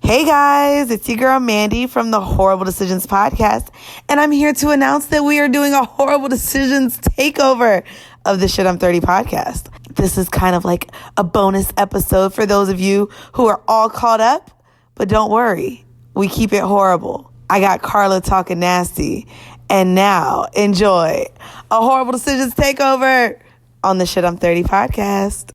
Hey guys, it's your girl Mandy from the Horrible Decisions podcast, and I'm here to announce that we are doing a Horrible Decisions takeover of the Shit I'm 30 podcast. This is kind of like a bonus episode for those of you who are all caught up, but don't worry, we keep it horrible. I got Carla talking nasty, and now enjoy a Horrible Decisions takeover on the Shit I'm 30 podcast.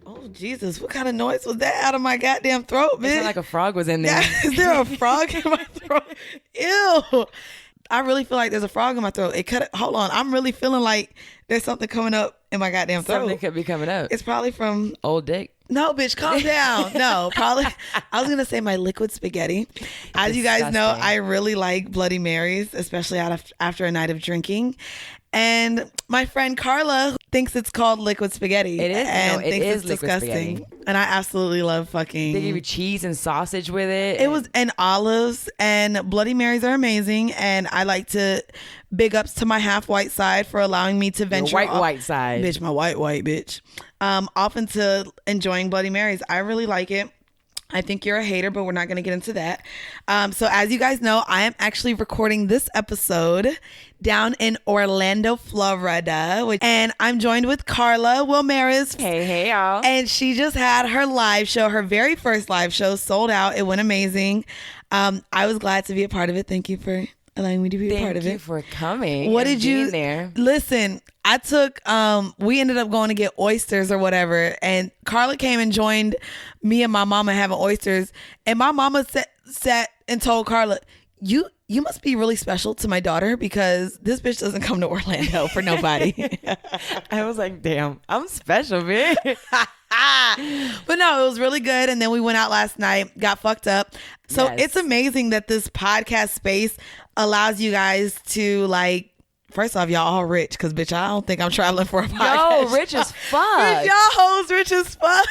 Oh, Jesus, what kind of noise was that out of my goddamn throat, bitch? It sounded like a frog was in there. Is there a frog in my throat? Ew. I really feel like there's a frog in my throat. Hold on. I'm really feeling like there's something coming up in my goddamn throat. Something could be coming up. It's probably from... Old dick. No, bitch, calm down. No, probably. I was going to say my liquid spaghetti. As you guys know, I really like Bloody Marys, especially after a night of drinking. And my friend Carla thinks it's called liquid spaghetti. It is. And thinks it's disgusting. Spaghetti. And I absolutely love fucking... They give you cheese and sausage with it. It was, and olives, and Bloody Marys are amazing. And I like to big ups to my half white side for allowing me to venture white side. Bitch, my white bitch. Off into enjoying Bloody Marys. I really like it. I think you're a hater, but we're not going to get into that. So as you guys know, I am actually recording this episode down in Orlando, Florida. And I'm joined with Carla Wilmaris. Hey, y'all. And she just had her live show, her very first live show, sold out. It went amazing. I was glad to be a part of it. Thank you for allowing me to be a part of it. Thank you for coming. What did you there? Listen, I took we ended up going to get oysters or whatever, and Carla came and joined me and my mama having oysters, and my mama sat and told Carla, you must be really special to my daughter because this bitch doesn't come to Orlando for nobody. I was like, damn, I'm special, bitch. But no, it was really good. And then we went out last night, got fucked up. So Yes. It's amazing that this podcast space allows you guys to, like, first off, y'all all rich, because bitch, I don't think I'm traveling for a podcast. Yo, rich as fuck. Bitch, y'all hoes rich as fuck.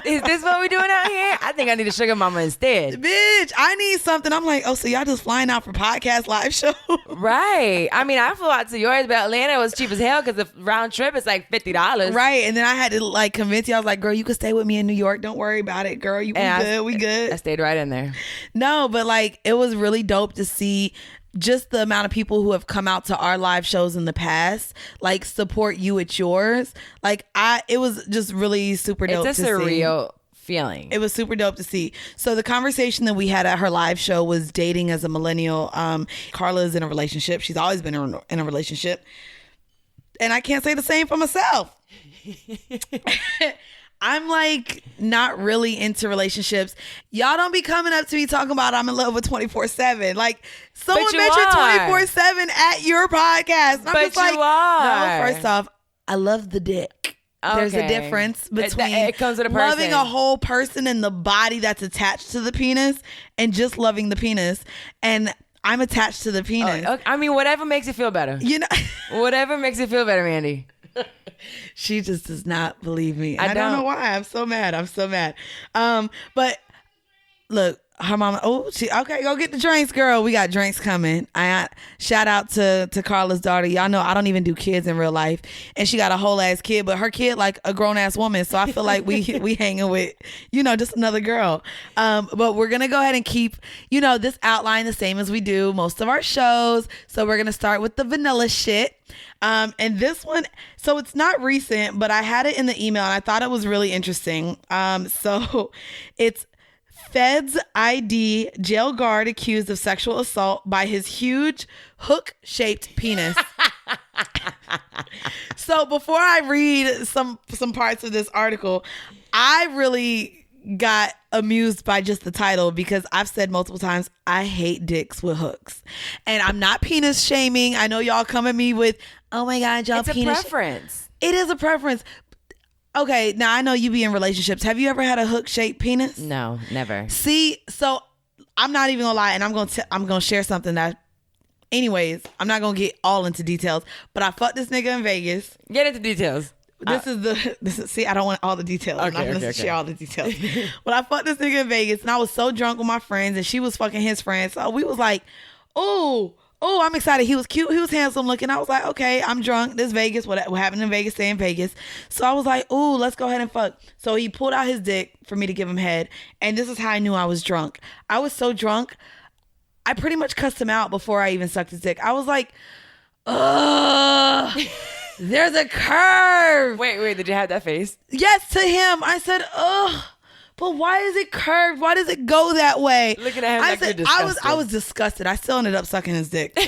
Is this what we doing out here? I think I need a sugar mama instead. Bitch, I need something. I'm like, oh, so y'all just flying out for podcast live show? Right. I mean, I flew out to yours, but Atlanta was cheap as hell because the round trip is like $50. Right. And then I had to like convince you. I was like, girl, you can stay with me in New York. Don't worry about it, girl. We good. I stayed right in there. No, but like, it was really dope to see just the amount of people who have come out to our live shows in the past, like, support you at yours. Like, it was just really super dope to see. It's a surreal feeling. It was super dope to see. So the conversation that we had at her live show was dating as a millennial. Carla is in a relationship. She's always been in a relationship. And I can't say the same for myself. I'm like not really into relationships. Y'all don't be coming up to me talking about I'm in love with 24/7. Like, someone mentioned 24/7 at your podcast. I'm just like, no, first off, I love the dick. Okay. There's a difference between it comes with a person. Loving a whole person and the body that's attached to the penis and just loving the penis. And I'm attached to the penis. Okay. I mean, whatever makes you feel better. You know, whatever makes you feel better, Mandy. She just does not believe me. I don't know why. I'm so mad. But look, her mama. Okay, go get the drinks, girl. We got drinks coming. Shout out to Carla's daughter. Y'all know I don't even do kids in real life, and she got a whole ass kid, but her kid like a grown ass woman. So I feel like we hanging with just another girl. But we're gonna go ahead and keep this outline the same as we do most of our shows. So we're gonna start with the vanilla shit. And this one, so it's not recent, but I had it in the email and I thought it was really interesting. So it's Feds ID jail guard accused of sexual assault by his huge hook-shaped penis. So before I read some parts of this article, I really got amused by just the title because I've said multiple times I hate dicks with hooks, and I'm not penis shaming. I know y'all come at me with, oh my god, y'all it's penis. It's a preference. It is a preference. Okay, now I know you be in relationships. Have you ever had a hook-shaped penis? No, never. See, so I'm not even gonna lie, and I'm gonna share something that. Anyways, I'm not gonna get all into details, but I fucked this nigga in Vegas. Get into details. See, I don't want all the details. I'm not gonna share all the details. But I fucked this nigga in Vegas, and I was so drunk with my friends, and she was fucking his friends. So we was like, oh, oh, I'm excited. He was cute. He was handsome looking. I was like, okay, I'm drunk. This Vegas. What happened in Vegas, stay in Vegas. So I was like, oh, let's go ahead and fuck. So he pulled out his dick for me to give him head. And this is how I knew I was drunk. I was so drunk, I pretty much cussed him out before I even sucked his dick. I was like, ugh, there's a curve. Wait, did you have that face? Yes, to him. I said, ugh. But why is it curved? Why does it go that way? Looking at him I like said, you're disgusted. I was disgusted. I still ended up sucking his dick. But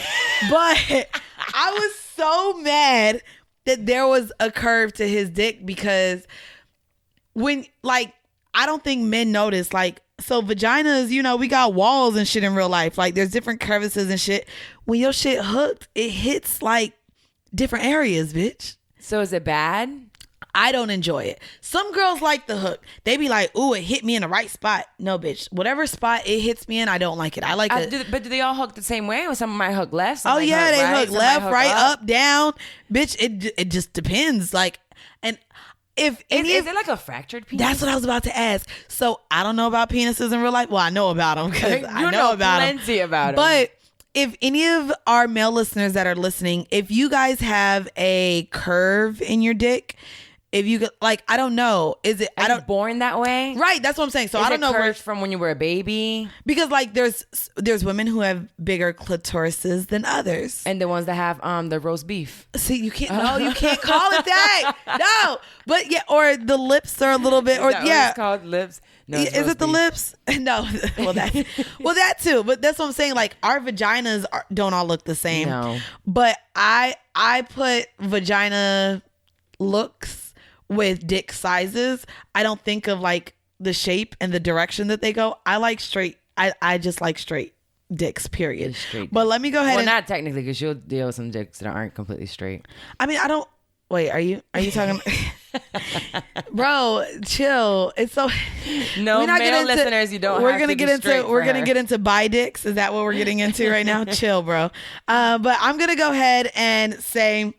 I was so mad that there was a curve to his dick because when, like, I don't think men notice, like, so vaginas, you know, we got walls and shit in real life. Like, there's different crevices and shit. When your shit hooked, it hits, like, different areas, bitch. So is it bad? I don't enjoy it. Some girls like the hook. They be like, ooh, it hit me in the right spot. No, bitch. Whatever spot it hits me in, I don't like it. I like it. But do they all hook the same way? Or some might hook left? Oh, yeah. They hook left, right, up, down. Bitch, it just depends. Like, and if is it like a fractured penis? That's what I was about to ask. So I don't know about penises in real life. Well, I know about them because I know about them. Plenty about them. But if any of our male listeners that are listening, if you guys have a curve in your dick, if you like, I don't know, is it? Are you born that way? Right, that's what I'm saying. So is I don't know curved from when you were a baby, because like there's women who have bigger clitorises than others, and the ones that have the roast beef. See, you can't. No, you can't call it that. No, but yeah, or the lips are a little bit, or yeah, it's called lips. No, is it the lips? No, well that too. But that's what I'm saying. Like our vaginas don't all look the same. No, but I put vagina looks with dick sizes. I don't think of like the shape and the direction that they go. I like straight. I just like straight dicks, period. But let me go ahead. Well, not technically, because you'll deal with some dicks that aren't completely straight. I mean, I don't. Wait, are you talking? Bro, chill. It's so. No, we're not male listeners, you don't. We're gonna get into. We're gonna get into bi dicks. Is that what we're getting into right now? Chill, bro. But I'm gonna go ahead and say.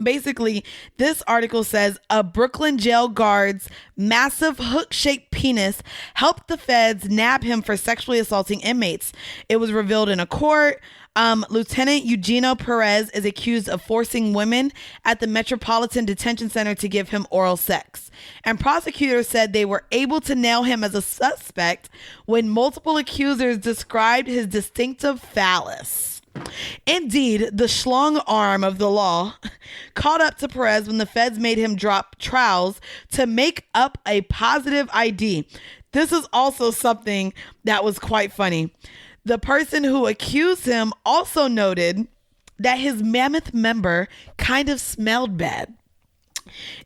Basically, this article says a Brooklyn jail guard's massive hook-shaped penis helped the feds nab him for sexually assaulting inmates. It was revealed in a court. Lieutenant Eugenio Perez is accused of forcing women at the Metropolitan Detention Center to give him oral sex. And prosecutors said they were able to nail him as a suspect when multiple accusers described his distinctive phallus. Indeed, the schlong arm of the law caught up to Perez when the feds made him drop trowels to make up a positive ID. This is also something that was quite funny. The person who accused him also noted that his mammoth member kind of smelled bad.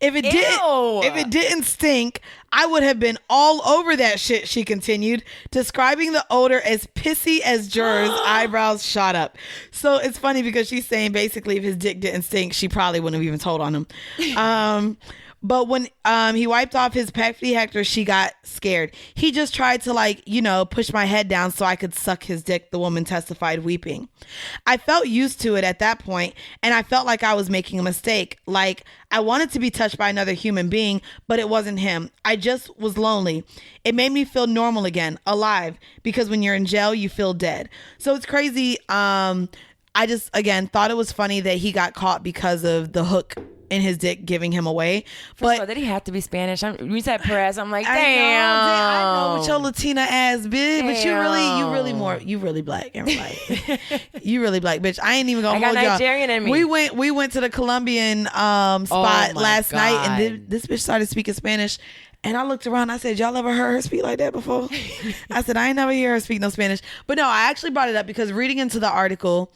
If it didn't stink, I would have been all over that shit, she continued, describing the odor as pissy as jurors' eyebrows shot up. So it's funny because she's saying basically if his dick didn't stink, she probably wouldn't have even told on him. But when he wiped off his pepsi Hector, she got scared. He just tried to, like, you know, push my head down so I could suck his dick, the woman testified, weeping. I felt used to it at that point, and I felt like I was making a mistake. Like, I wanted to be touched by another human being, but it wasn't him. I just was lonely. It made me feel normal again, alive, because when you're in jail, you feel dead. So it's crazy. I just, again, thought it was funny that he got caught because of the hook in his dick giving him away. But did he have to be Spanish? You said Perez. I'm like, damn. I know with your Latina ass, bitch. But you really black. Everybody. You really black, bitch. I ain't even gonna hold y'all. I got Nigerian in me. We went to the Colombian spot last night, and this bitch started speaking Spanish. And I looked around. I said, y'all ever heard her speak like that before? I said, I ain't never hear her speak no Spanish. But no, I actually brought it up because reading into the article,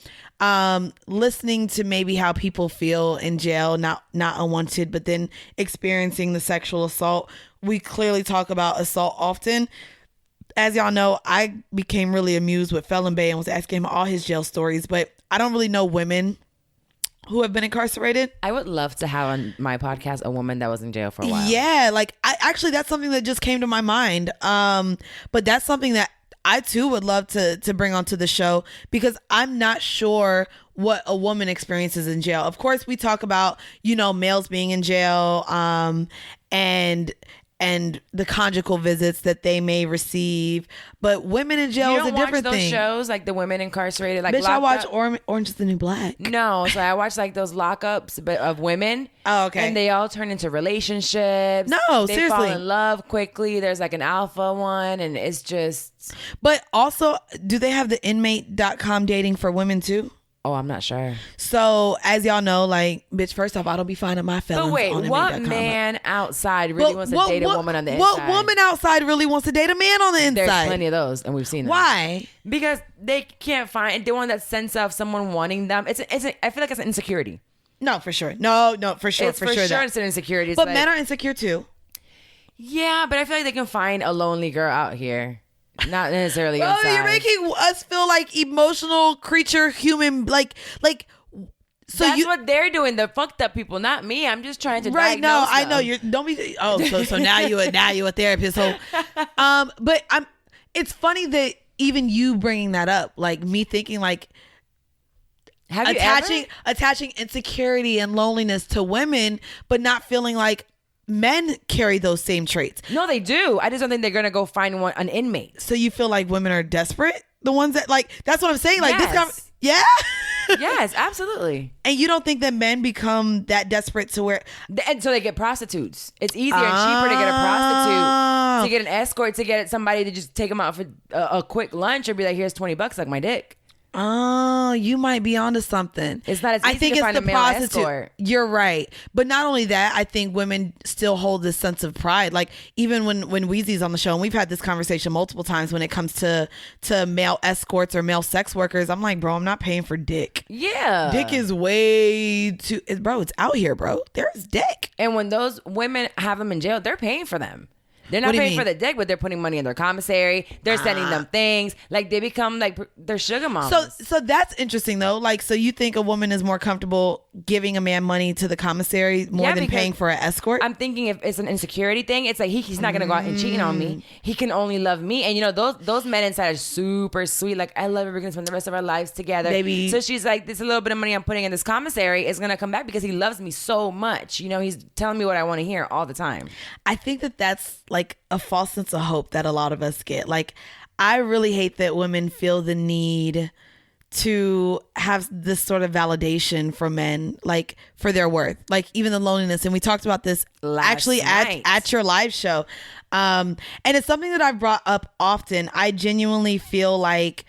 listening to maybe how people feel in jail, not unwanted, but then experiencing the sexual assault. We clearly talk about assault often. As y'all know, I became really amused with Felon Bay and was asking him all his jail stories. But I don't really know women who have been incarcerated. I would love to have on my podcast a woman that was in jail for a while. Yeah, like that's something that just came to my mind. But that's something that I too would love to bring onto the show because I'm not sure what a woman experiences in jail. Of course, we talk about, you know, males being in jail, and and the conjugal visits that they may receive. But women in jail is a different those thing. shows like the women incarcerated, like Bitch, I watch Locked Up? Orange is the New Black. No, so I watch like those lockups of women. Oh, okay. And they all turn into relationships. No, they seriously. fall in love quickly. There's like an alpha one, and it's just. But also, do they have the inmate.com dating for women too? Oh, I'm not sure. So, as y'all know, like, bitch, first off, I don't be finding my felons But wait, on what inmate.com. man outside really wants to date a woman on the inside? What woman outside really wants to date a man on the inside? There's plenty of those, and we've seen them. Why? Because they can't find. They want that sense of someone wanting them. I feel like it's an insecurity. No, for sure. No, for sure. It's for sure that. it's an insecurity. But men are insecure too. Yeah, but I feel like they can find a lonely girl out here. Not necessarily Oh, inside. you're making us feel like emotional creature, human, like. So that's what they're doing. The fucked up people, not me. I'm just trying to right. No, diagnose I them. know you're. Don't be. Oh, so now you a therapist. So, but it's funny that even you bringing that up, like me thinking like. Have you ever? Attaching insecurity and loneliness to women, but not feeling like men carry those same traits. No, they do. I just don't think they're gonna go find an inmate. So you feel like women are desperate? The ones that like that's what I'm saying. Like Yes. yeah. Yes, absolutely. And you don't think that men become that desperate to where And so they get prostitutes. It's easier and cheaper to get a prostitute, to get an escort, to get somebody to just take them out for a quick lunch or be like, here's $20, like my dick. Oh, you might be onto something. It's not as easy to find a male escort. You're right. But not only that, I think women still hold this sense of pride. Like even when Weezy's on the show, and we've had this conversation multiple times when it comes to male escorts or male sex workers, I'm like, bro, I'm not paying for dick. Yeah. Dick is way too, bro, it's out here, bro. There's dick. And when those women have them in jail, they're paying for them. They're not paying for the dick, but they're putting money in their commissary. They're sending them things. Like they become like they're sugar mamas. So that's interesting though. Like, so you think a woman is more comfortable giving a man money to the commissary more than paying for an escort? I'm thinking if it's an insecurity thing, it's like he's not gonna go out and cheating on me. He can only love me. And you know those men inside are super sweet. Like I love it. We're gonna spend the rest of our lives together. Baby. So she's like, this little bit of money I'm putting in this commissary is gonna come back because he loves me so much. You know, he's telling me what I want to hear all the time. I think that that's like a false sense of hope that a lot of us get. Like, I really hate that women feel the need to have this sort of validation from men, like for their worth, like even the loneliness. And we talked about this actually at your live show. And it's something that I've brought up often. I genuinely feel like,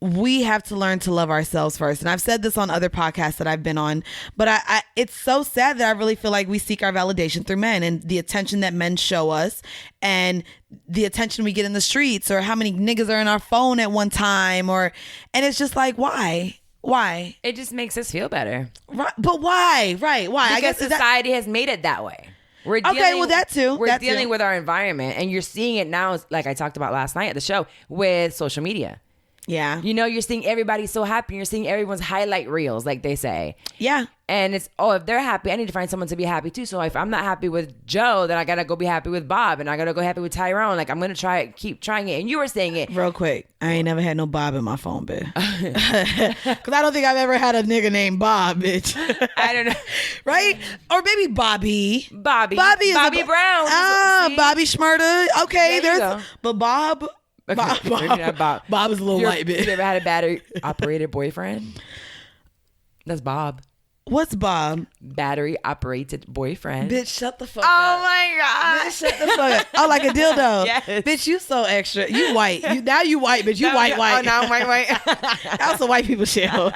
we have to learn to love ourselves first. And I've said this on other podcasts that I've been on, but I it's so sad that I really feel like we seek our validation through men and the attention that men show us and the attention we get in the streets or how many niggas are in our phone at one time and it's just like, why? It just makes us feel better. Right, but why? Right. Why? Because I guess society has made it that way. We're that too. We're dealing with our environment and you're seeing it now, like I talked about last night at the show, with social media. Yeah. You know, you're seeing everybody so happy. You're seeing everyone's highlight reels, like they say. Yeah. And it's, if they're happy, I need to find someone to be happy too. So if I'm not happy with Joe, then I got to go be happy with Bob. And I got to go happy with Tyrone. Like, I'm going to keep trying it. And you were saying it. Real quick. I ain't never had no Bob in my phone, bitch. Because I don't think I've ever had a nigga named Bob, bitch. I don't know. Right? Or maybe Bobby. Bobby Brown. Bobby Schmurda. Okay. There you go. But Bob. Bob is a little white bitch. You ever had a battery operated boyfriend? That's Bob. What's Bob? Battery operated boyfriend. Bitch, shut the fuck up. up. Oh my God. Bitch, shut the fuck up. Oh, like a dildo. Yes. Bitch, you so extra. You white. Now you white, bitch. You white. Oh, now I'm white. That's a white people show.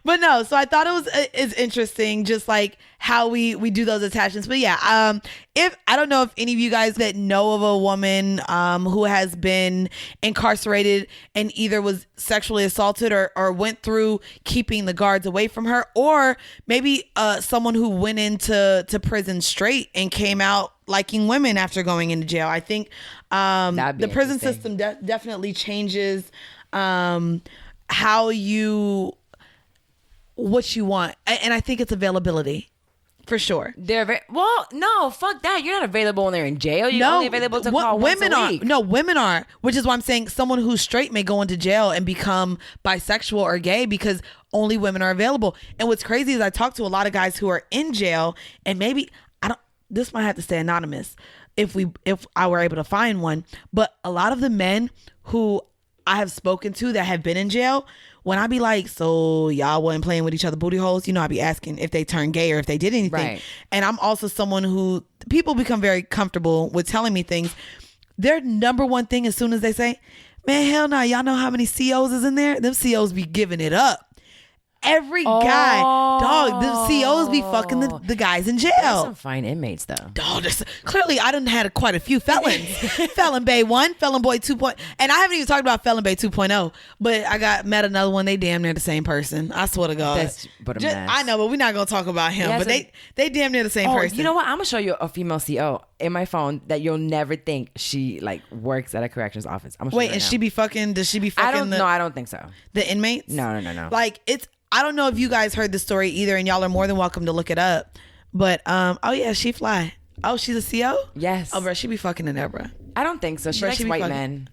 But no, so I thought it's interesting, just like how we do those attachments. But yeah, if I don't know if any of you guys that know of a woman who has been incarcerated and either was sexually assaulted or went through keeping the guards away from her, or maybe someone who went into prison straight and came out liking women after going into jail. I think the prison system definitely changes what you want, and I think it's availability. for sure. Well, no, fuck that. You're not available when they're in jail. You're only available to call women once a week. No, women are, which is why I'm saying someone who's straight may go into jail and become bisexual or gay because only women are available. And what's crazy is I talk to a lot of guys who are in jail, and maybe this might have to stay anonymous if I were able to find one, but a lot of the men who I have spoken to that have been in jail, when I be like, so y'all wasn't playing with each other booty holes, I be asking if they turned gay or if they did anything. Right. And I'm also someone who people become very comfortable with telling me things. Their number one thing as soon as they say, man, hell no, y'all know how many COs is in there? Them COs be giving it up. Every guy, dog, the COs be fucking the guys in jail. There's some fine inmates though. Dog, clearly I done had quite a few felons. Felon Bay 1, Felon Boy 2. And I haven't even talked about Felon Bay 2.0, but I met another one. They damn near the same person. I swear to God. That's but a mess. I know, but we're not gonna talk about him. But they damn near the same person. You know what? I'm gonna show you a female CO in my phone that you'll never think she works at a corrections office. I'm gonna show you right now. Does she be fucking No, I don't think so. The inmates? No. I don't know if you guys heard the story either, and y'all are more than welcome to look it up. But oh yeah, she fly. Oh, she's a CO? Yes. Oh, bro, she be fucking in there, bro. I don't think so. She likes white men.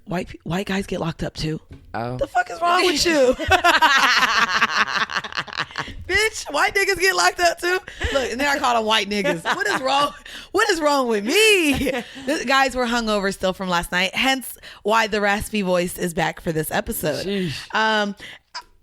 White guys get locked up too. Oh, the fuck is wrong with you? Bitch, white niggas get locked up too. Look, and then I call them white niggas. What is wrong? What is wrong with me? Guys were hungover still from last night, hence why the raspy voice is back for this episode. Sheesh.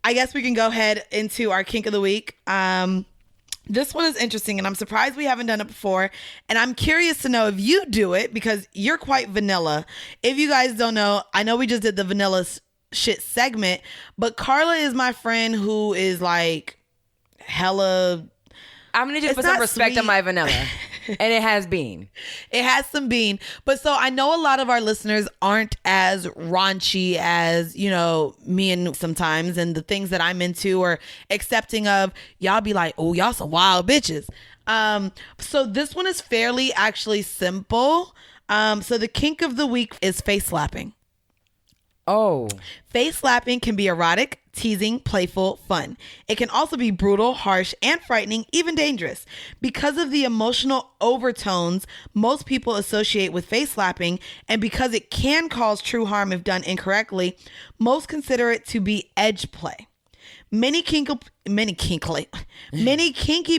I guess we can go ahead into our kink of the week. This one is interesting, and I'm surprised we haven't done it before. And I'm curious to know if you do it because you're quite vanilla. If you guys don't know, I know we just did the vanilla shit segment, but Carla is my friend who is hella. I'm gonna just put some respect on my vanilla. And it has bean. It has some bean. But so I know a lot of our listeners aren't as raunchy as, me and sometimes, and the things that I'm into or accepting of. Y'all be like, oh, y'all some wild bitches. So this one is fairly actually simple. So the kink of the week is face slapping. Oh. Face slapping can be erotic, teasing, playful, fun. It can also be brutal, harsh, and frightening, even dangerous. Because of the emotional overtones most people associate with face slapping, and because it can cause true harm if done incorrectly, most consider it to be edge play. Many kinky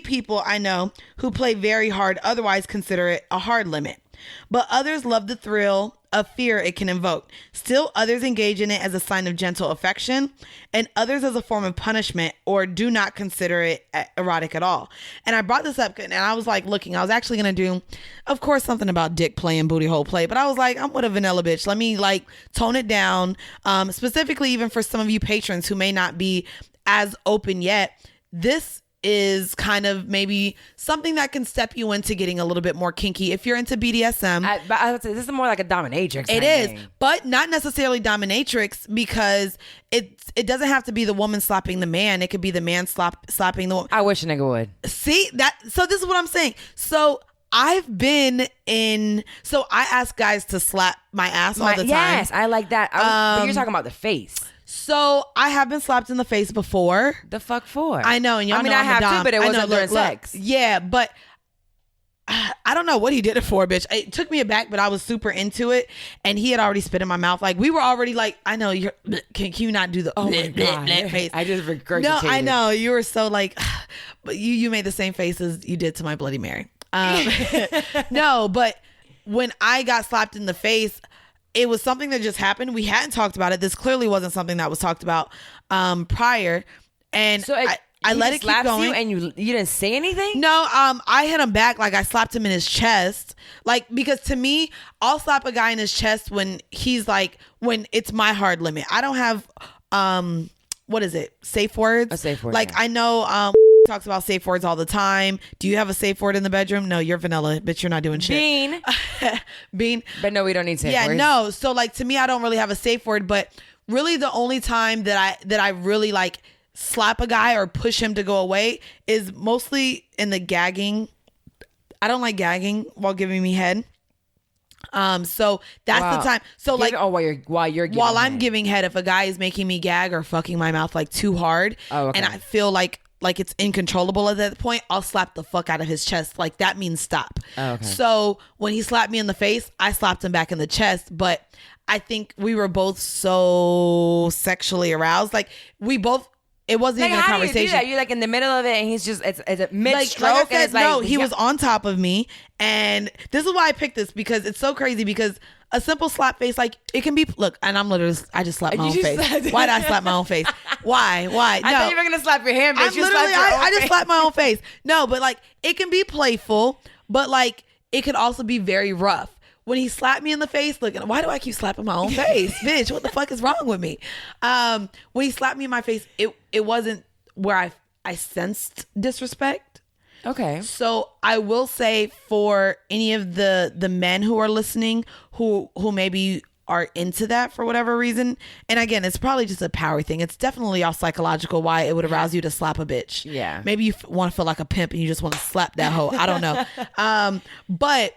people I know who play very hard otherwise consider it a hard limit. But others love the thrill of fear it can invoke. Still, others engage in it as a sign of gentle affection, and others as a form of punishment or do not consider it erotic at all. And I brought this up and I was looking, I was actually going to do, of course, something about dick play and booty hole play, but I was I'm with a vanilla bitch. Let me tone it down, specifically even for some of you patrons who may not be as open yet. This is kind of maybe something that can step you into getting a little bit more kinky if you're into BDSM. But I would say this is more like a dominatrix. It is, but not necessarily dominatrix because it doesn't have to be the woman slapping the man. It could be the man slapping the woman. I wish a nigga would. See that? So this is what I'm saying. So I've been in. So I ask guys to slap my ass all the time. Yes, I like that. But you're talking about the face. So I have been slapped in the face before. The fuck for? I know, and y'all know I have too, but it wasn't during sex. Yeah, but I don't know what he did it for, bitch. It took me aback, but I was super into it, and he had already spit in my mouth. We were already I know you're. Can you not do the face? I just regurgitated. No, I know you were so but you made the same face as you did to my Bloody Mary. No, but when I got slapped in the face, it was something that just happened. We hadn't talked about it. This clearly wasn't something that was talked about prior. And so I let it keep going. You and you didn't say anything? No, I hit him back. I slapped him in his chest. Because to me, I'll slap a guy in his chest when he's when it's my hard limit. I don't have, what is it? Safe words? A safe word. I know, talks about safe words all the time. Do you have a safe word in the bedroom? No, you're vanilla, bitch. You're not doing shit. Bean. Bean. But no, we don't need safe words. Yeah, no. So to me, I don't really have a safe word, but really the only time that I really slap a guy or push him to go away is mostly in the gagging. I don't like gagging while giving me head. So that's the time. So while I'm giving head, if a guy is making me gag or fucking my mouth too hard, and I feel like it's incontrollable at that point, I'll slap the fuck out of his chest. Like that means stop. Oh, okay. So when he slapped me in the face, I slapped him back in the chest. But I think we were both so sexually aroused. Like we both, it wasn't Like, even a how do you do conversation. that? You're like in the middle of it, and he's just it's a mid stroke. Like I said, and it's like, no, he was on top of me, and this is why I picked this, because it's so crazy. Because a simple slap face, like it can be. Look, and I'm literally, I just slapped my own face. Why did I slap my own face? Why? I thought you were gonna slap your hand, bitch. I just slapped my own face. No, but like it can be playful, but like it could also be very rough. When he slapped me in the face, look, why do I keep slapping my own face? Bitch, what the fuck is wrong with me? When he slapped me in my face, it wasn't where I sensed disrespect. Okay. So I will say, for any of the men who are listening who maybe are into that for whatever reason, and again, it's probably just a power thing. It's definitely all psychological why it would arouse you to slap a bitch. Yeah. Maybe you want to feel like a pimp and you just want to slap that hoe. I don't know. But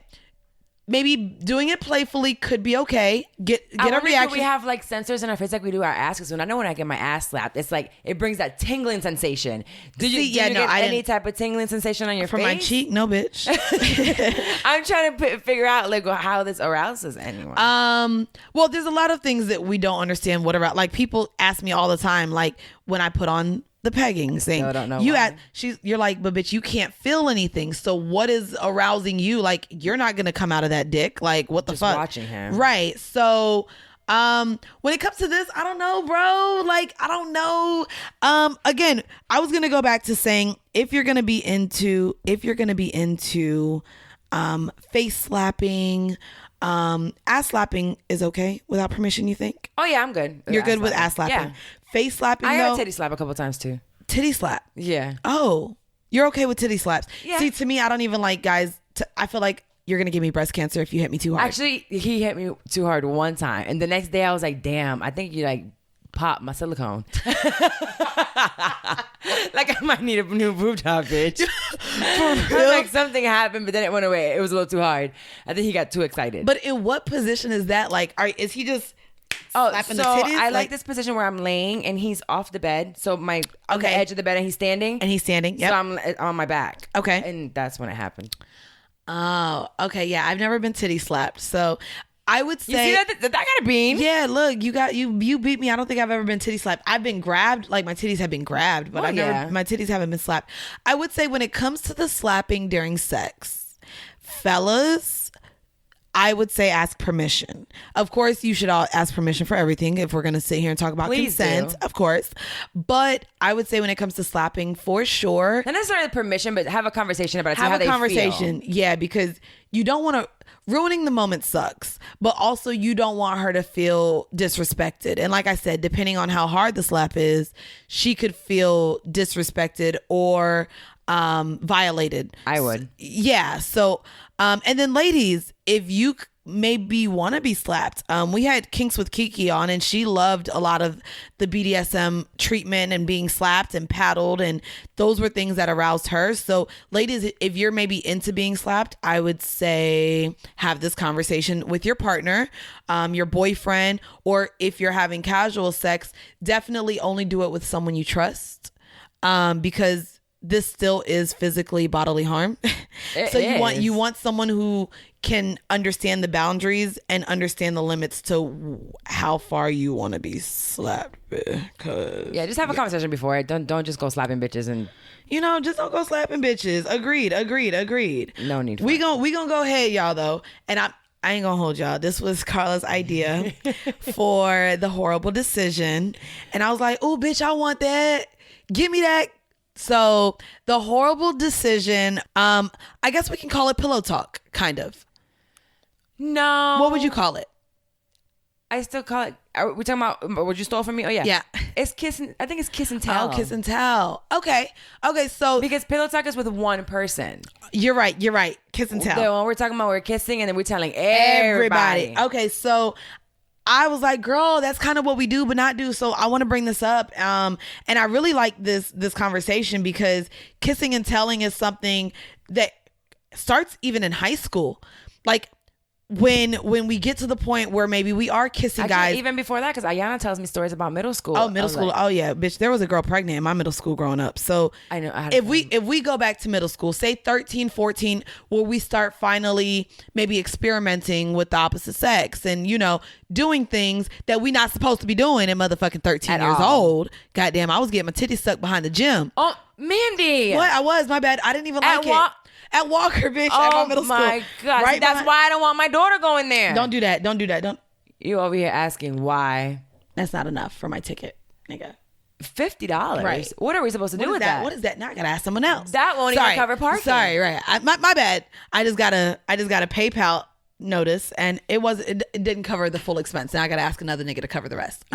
maybe doing it playfully could be okay. Get a reaction. Do we have like sensors in our face like we do our ass? Because when I get my ass slapped, it's like it brings that tingling sensation. Do you get any type of tingling sensation on your face? For my cheek? No, bitch. I'm trying to figure out like how this arouses anyone. Well, there's a lot of things that we don't understand what around. Like people ask me all the time, like when I put on the pegging thing. I don't know. You're like, but bitch, you can't feel anything. So what is arousing you? Like you're not gonna come out of that dick. Like what the Just fuck? Watching him. Right. So when it comes to this, I don't know, bro. Like I don't know. Again, I was gonna go back to saying if you're gonna be into face slapping, ass slapping is okay without permission, you think? Oh yeah, I'm good. You're good with ass slapping. Yeah. Face slapping, I though? got a titty slap a couple times too. Titty slap? Yeah. Oh, you're okay with titty slaps? Yeah. See, to me, I don't even like guys. I feel like you're going to give me breast cancer if you hit me too hard. Actually, he hit me too hard one time. And the next day I was like, damn, I think you like popped my silicone. Like I might need a new boob job, bitch. For real? Like something happened, but then it went away. It was a little too hard. I think he got too excited. But in what position is that? Like, is he just slapping the titties? I like this position where I'm laying and he's off the bed. So on the edge of the bed and he's standing. And he's standing. Yep. So I'm on my back. Okay. And that's when it happened. Oh, okay. Yeah, I've never been titty slapped. So I would say, you see that got a beam. Yeah, look, you beat me. I don't think I've ever been titty slapped. I've been grabbed, like my titties have been grabbed, but my titties haven't been slapped. I would say when it comes to the slapping during sex, fellas, I would say ask permission. Of course, you should all ask permission for everything if we're going to sit here and talk about consent, of course. But I would say when it comes to slapping, for sure. Not necessarily permission, but have a conversation about it. Have a conversation. Yeah, because you don't want to. Ruining the moment sucks, but also you don't want her to feel disrespected. And like I said, depending on how hard the slap is, she could feel disrespected or violated. I would. Yeah. So, and then ladies, if you maybe want to be slapped, we had Kinks with Kiki on and she loved a lot of the BDSM treatment and being slapped and paddled, and those were things that aroused her. So ladies, if you're maybe into being slapped, I would say have this conversation with your partner, your boyfriend, or if you're having casual sex, definitely only do it with someone you trust, because this still is physically bodily harm. So you want someone who can understand the boundaries and understand the limits to how far you want to be slapped. Yeah, just have a conversation before it. Don't just go slapping bitches and just don't go slapping bitches. Agreed. No need for we gonna go ahead, y'all, though. And I ain't gonna hold y'all. This was Carla's idea for the horrible decision. And I was like, oh bitch, I want that. Give me that. So the horrible decision, I guess we can call it pillow talk, kind of. No. What would you call it? I still call it. Are we talking about what you stole from me? Oh yeah. Yeah. It's kissing. I think it's kiss and tell. Oh, kiss and tell. Okay. So because pillow talk is with one person. You're right. Kiss and tell. The one we're talking about, we're kissing and then we're telling everybody. Okay. So I was like, girl, that's kind of what we do, but not do. So I want to bring this up. And I really like this conversation because kissing and telling is something that starts even in high school. Like when we get to the point where maybe we are kissing guys. Even before that, because Ayana tells me stories about middle school. Oh, middle school. Oh yeah, bitch. There was a girl pregnant in my middle school growing up. So I know. If we go back to middle school, say 13, 14, where we start finally maybe experimenting with the opposite sex and, you know, doing things that we not supposed to be doing at motherfucking 13 years old. Goddamn, I was getting my titties stuck behind the gym. Oh, Mandy. What? I was. My bad. I didn't even like it. At Walker, bitch, at my middle school. Oh my God. Right. That's why I don't want my daughter going there. Don't do that. Don't do that. Don't. You over here asking why. That's not enough for my ticket, nigga. $50. Right. What are we supposed to do with that? What is that? Now I gotta ask someone else. That won't even cover parking. Sorry, right. My bad. I just got a PayPal notice and it didn't cover the full expense. Now I gotta ask another nigga to cover the rest.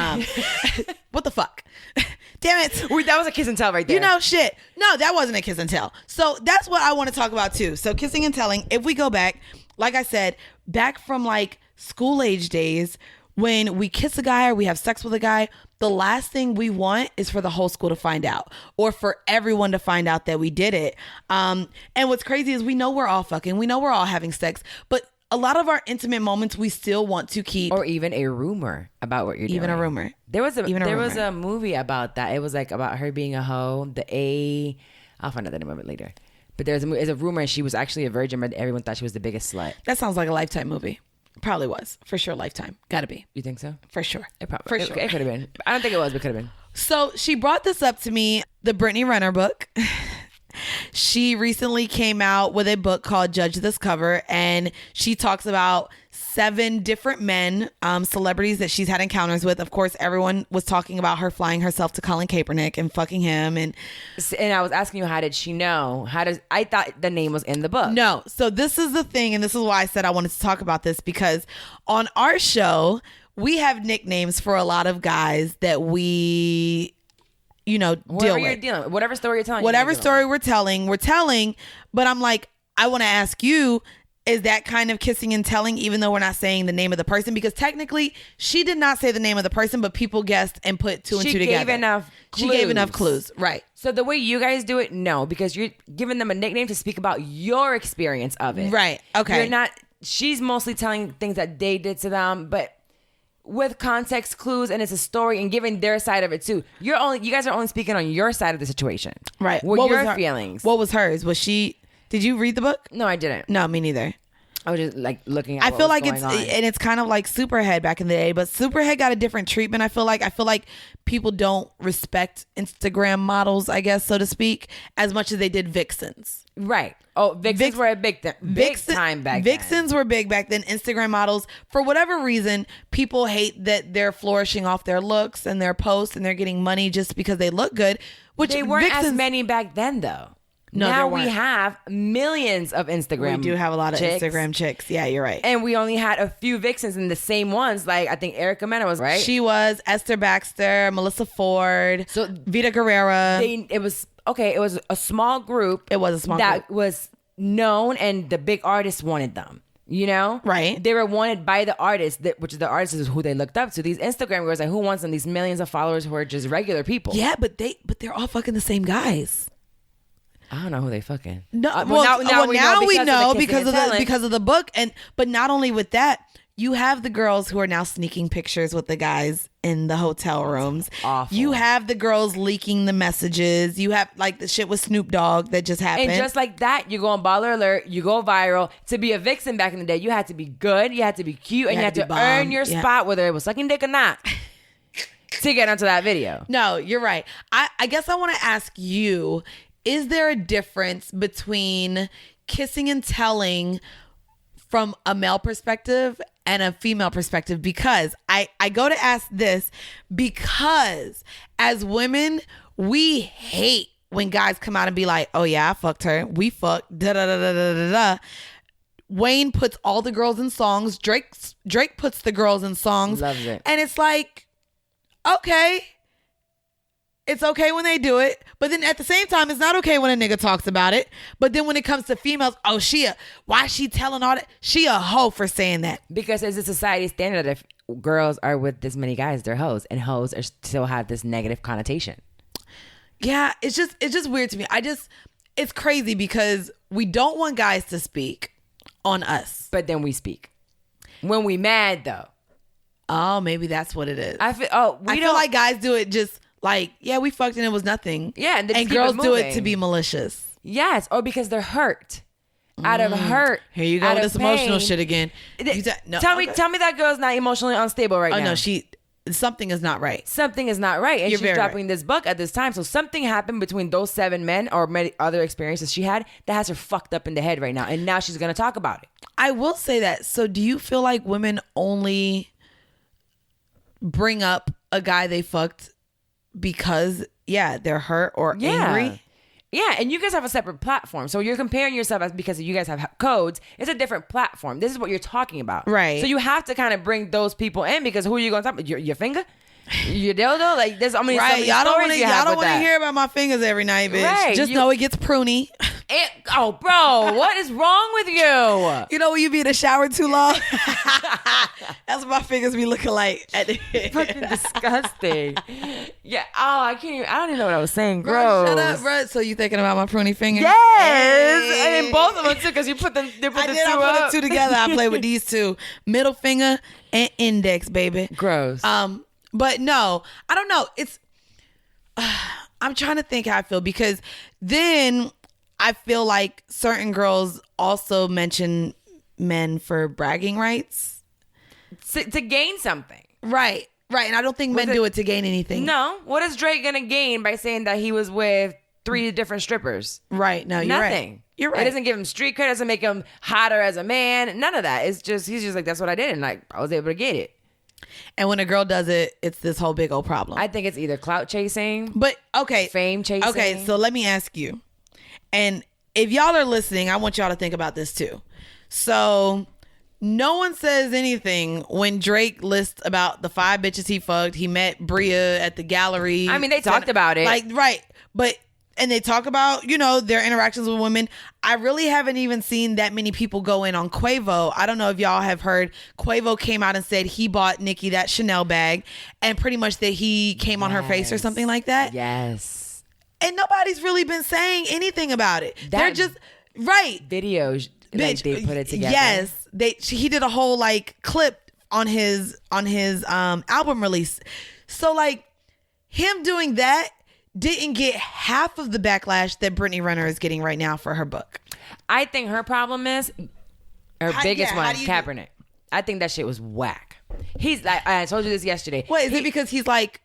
What the fuck? Damn it. That was a kiss and tell right there. You know, shit. No, that wasn't a kiss and tell. So that's what I want to talk about too. So kissing and telling, if we go back, like I said, back from like school age days, when we kiss a guy or we have sex with a guy, the last thing we want is for the whole school to find out or for everyone to find out that we did it. And what's crazy is we know we're all fucking, we know we're all having sex, but a lot of our intimate moments we still want to keep. Or even a rumor about what you're doing. Even a rumor. There was a movie about that. It was like about her being a hoe. I'll find out the name of it later. But there's a rumor she was actually a virgin, but everyone thought she was the biggest slut. That sounds like a Lifetime movie. Probably was. For sure, Lifetime. Gotta be. You think so? For sure. It could have been. I don't think it was, but it could have been. So she brought this up to me, the Brittany Renner book. She recently came out with a book called Judge This Cover, and she talks about 7 different men, celebrities that she's had encounters with. Of course, everyone was talking about her flying herself to Colin Kaepernick and fucking him. And I was asking you, how did she know? I thought the name was in the book. No. So this is the thing, and this is why I said I wanted to talk about this, because on our show, we have nicknames for a lot of guys that we... whatever story you're telling. Whatever story we're telling. But I'm like, I want to ask you, is that kind of kissing and telling, even though we're not saying the name of the person? Because technically, she did not say the name of the person, but people guessed and put two and two together. She gave enough clues. Right. So the way you guys do it, no, because you're giving them a nickname to speak about your experience of it. Right. Okay. She's mostly telling things that they did to them, but with context clues, and it's a story and giving their side of it too. You guys are only speaking on your side of the situation. Right. What your feelings? What was hers? Did you read the book? No, I didn't. No, me neither. I was just like looking at I feel like it's kind of like Superhead back in the day, but Superhead got a different treatment. I feel like people don't respect Instagram models, I guess, so to speak, as much as they did Vixens. Right. Oh, Vixens were a big time back then. Vixens were big back then. Instagram models, for whatever reason, people hate that they're flourishing off their looks and their posts and they're getting money just because they look good. Which they weren't as many back then, though. No, now we have millions of Instagram. We do have a lot of Instagram chicks. Yeah, you're right. And we only had a few Vixens, and the same ones. Like I think Erica Mena was, right. She was Esther Baxter, Melissa Ford, Vita Guerrera. It was a small group. It was a small that group was known, and the big artists wanted them. You know, right? They were wanted by the artists, which the artists is who they looked up to. These Instagram girls, like who wants them? These millions of followers who are just regular people. Yeah, but they're all fucking the same guys. I don't know who they fucking. No, now we know because of the book, but not only with that, you have the girls who are now sneaking pictures with the guys in the hotel rooms. Awful. You have the girls leaking the messages. You have like the shit with Snoop Dogg that just happened. And just like that, you go on Baller Alert, you go viral. To be a vixen back in the day, you had to be good, you had to be cute, and you had to earn your spot, whether it was sucking dick or not, to get onto that video. No, you're right. I guess I want to ask you, is there a difference between kissing and telling from a male perspective and a female perspective? Because I go to ask this because as women, we hate when guys come out and be like, oh yeah, I fucked her. We fucked. Da da da da da da da. Wayne puts all the girls in songs. Drake puts the girls in songs. Loves it. And it's like, okay. It's okay when they do it, but then at the same time, it's not okay when a nigga talks about it. But then when it comes to females, why is she telling all that? She a hoe for saying that. Because it's a society standard that if girls are with this many guys, they're hoes, and hoes still have this negative connotation. Yeah, it's just weird to me. It's crazy because we don't want guys to speak on us. But then we speak. When we mad though. Oh, maybe that's what it is. I feel like guys do it just like, yeah, we fucked and it was nothing. Yeah, and girls do it to be malicious. Yes, or because they're hurt. Out of hurt. Here you go with this emotional shit again. Tell me that girl's not emotionally unstable right now. Oh no, something is not right. Something is not right. And she's dropping this book at this time. So something happened between those 7 men or many other experiences she had that has her fucked up in the head right now. And now she's going to talk about it. I will say that. So do you feel like women only bring up a guy they fucked because, they're hurt or angry? Yeah, and you guys have a separate platform. So you're comparing yourself because you guys have codes. It's a different platform. This is what you're talking about. Right. So you have to kind of bring those people in because who are you going to talk about? Your finger? Your dildo? Like, there's so many stories you have with that. Y'all don't want to hear about my fingers every night, bitch. Right. Just know it gets pruny. Bro, what is wrong with you? You know when you be in the shower too long? That's what my fingers be looking like. Fucking disgusting. Yeah. Oh, I don't even know what I was saying. Gross. Bro, shut up, bro. So you thinking about my pruny fingers? Yes. Hey. And then both of them too, because you put the two up. I put the two together. I play with these two. Middle finger and index, baby. Gross. But no, I don't know. It's I'm trying to think how I feel because then I feel like certain girls also mention men for bragging rights. To gain something. Right. And I don't think men do it to gain anything. No. What is Drake going to gain by saying that he was with 3 different strippers? Right. No, you're Nothing. Right. You're right. It doesn't give him street cred. It doesn't make him hotter as a man. None of that. He's just like, that's what I did. And like, I was able to get it. And when a girl does it, it's this whole big old problem. I think it's either clout chasing. But okay. Fame chasing. Okay. So let me ask you. And if y'all are listening, I want y'all to think about this too. So no one says anything when Drake lists about the 5 bitches he fucked. He met Bria at the gallery. I mean, they talked about it. Like, right. And they talk about, their interactions with women. I really haven't even seen that many people go in on Quavo. I don't know if y'all have heard. Quavo came out and said he bought Nicki that Chanel bag and pretty much that he came on her face or something like that. Yes. And nobody's really been saying anything about it. They're just, right. Videos, like they put it together. Yes. He did a whole like clip on his album release. So like him doing that didn't get half of the backlash that Brittany Renner is getting right now for her book. I think her problem is her biggest one, Kaepernick. I think that shit was whack. He's like, I told you this yesterday. What is it because he's like